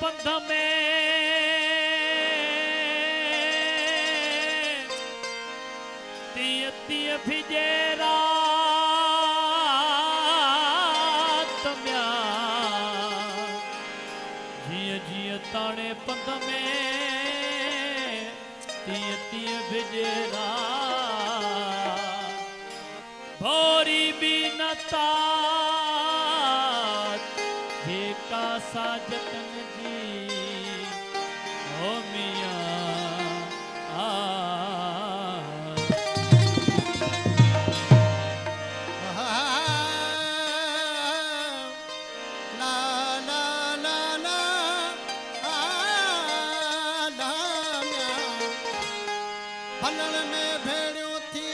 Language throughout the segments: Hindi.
पंध में तीय तीय भिजे रात म्या जीअ जीअ ताणे पंध में तीय तीय भिजे रात भोरी बि न तात जेका साजतन जी ओ मियां भनण में भेड़ियों थी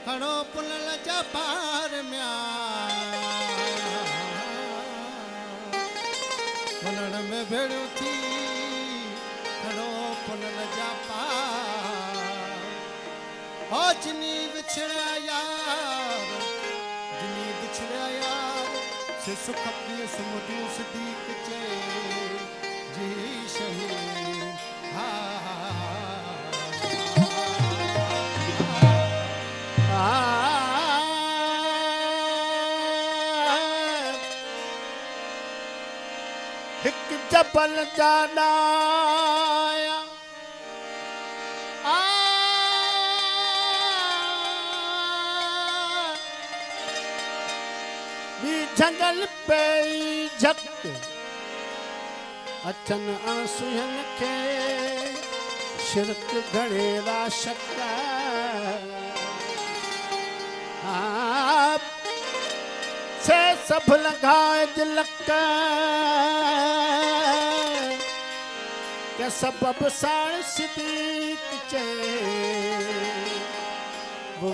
खड़ो पुनल जा पार म्या भनण में भेड़ियों थी खड़ो पुनल जा पार हो जिनी बिछड़ा यार जिनी बिछड़ा यार से सुख अपनी सुमधु सदीक चे जी शहीद हिक जबल जानाया भी जंगल पे झक अचन आंसुहन के शिरक घड़ेरा शक्कर से सब लगाए दिलक के सबब साण सिद्दीक चे वो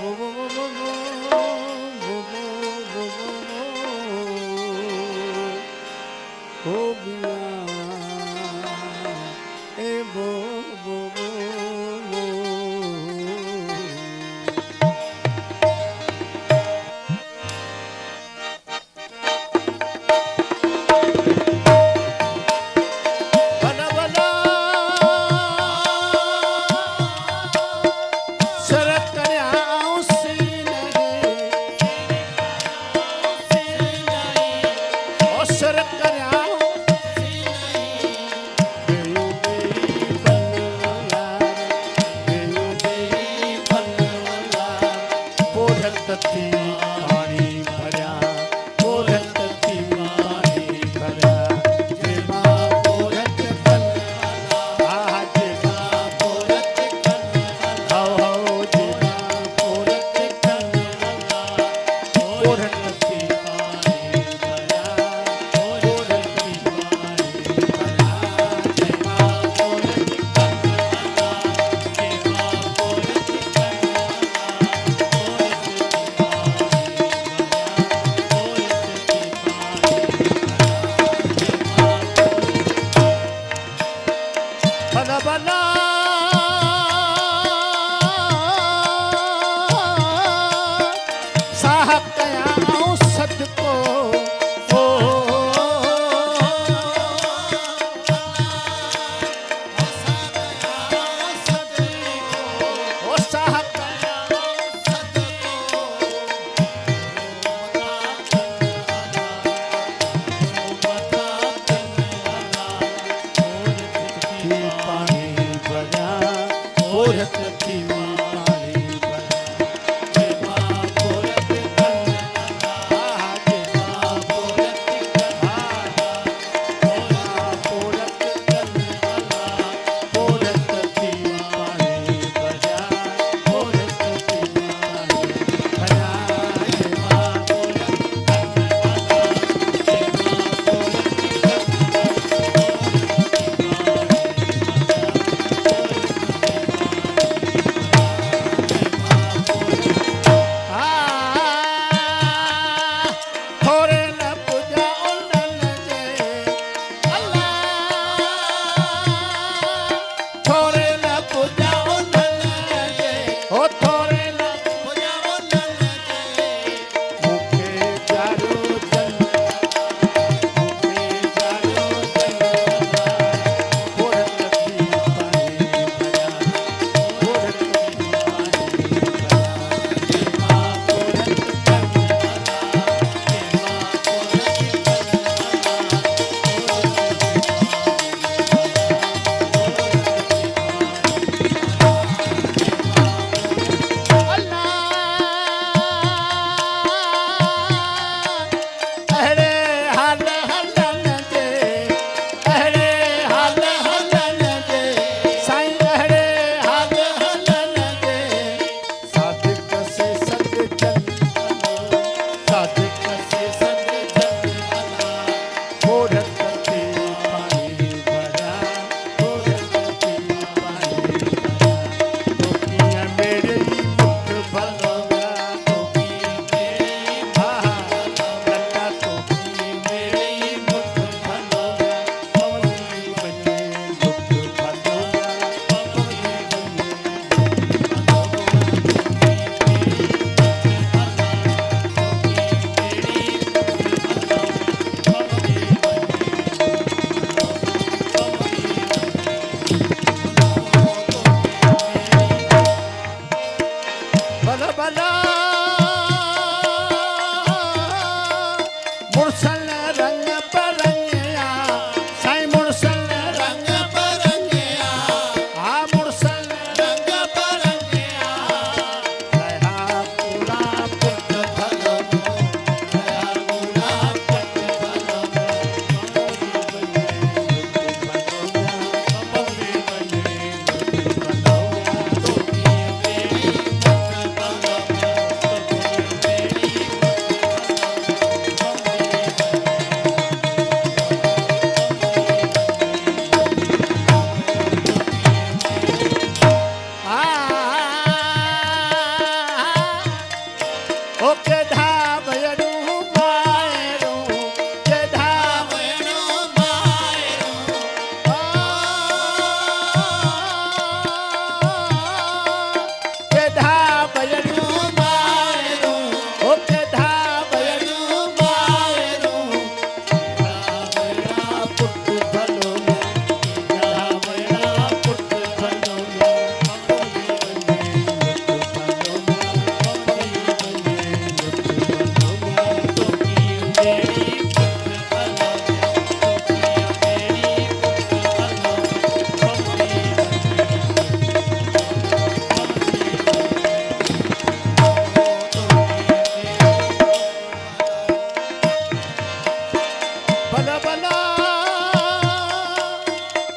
भला भला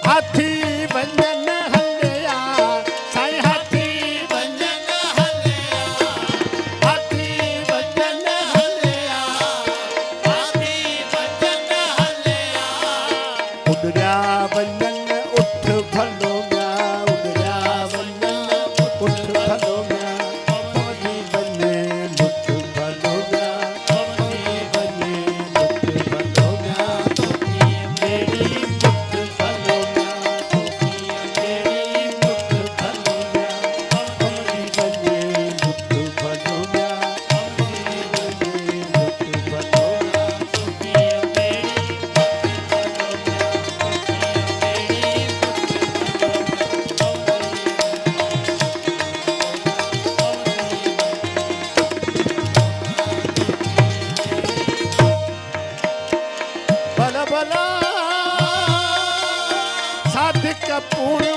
हाथी वंजन हलिया साईं हाथी वंजन हलिया हाथी वंजन हलिया हाथी वंजन हलिया उड़िया वंजन उठ भलो म्या उड़िया वंजन उठ भलो म्या पवनी वने लुट भलो म्या पवनी वने लुट भलो म्या तोकी मेरी लुट भलो म्या तोकी मेरी लुट भलो म्या पवनी वने लुट भलो म्या पवनी वने लुट भलो म्या तोकी मेरी भला भला साधिक पूर्ण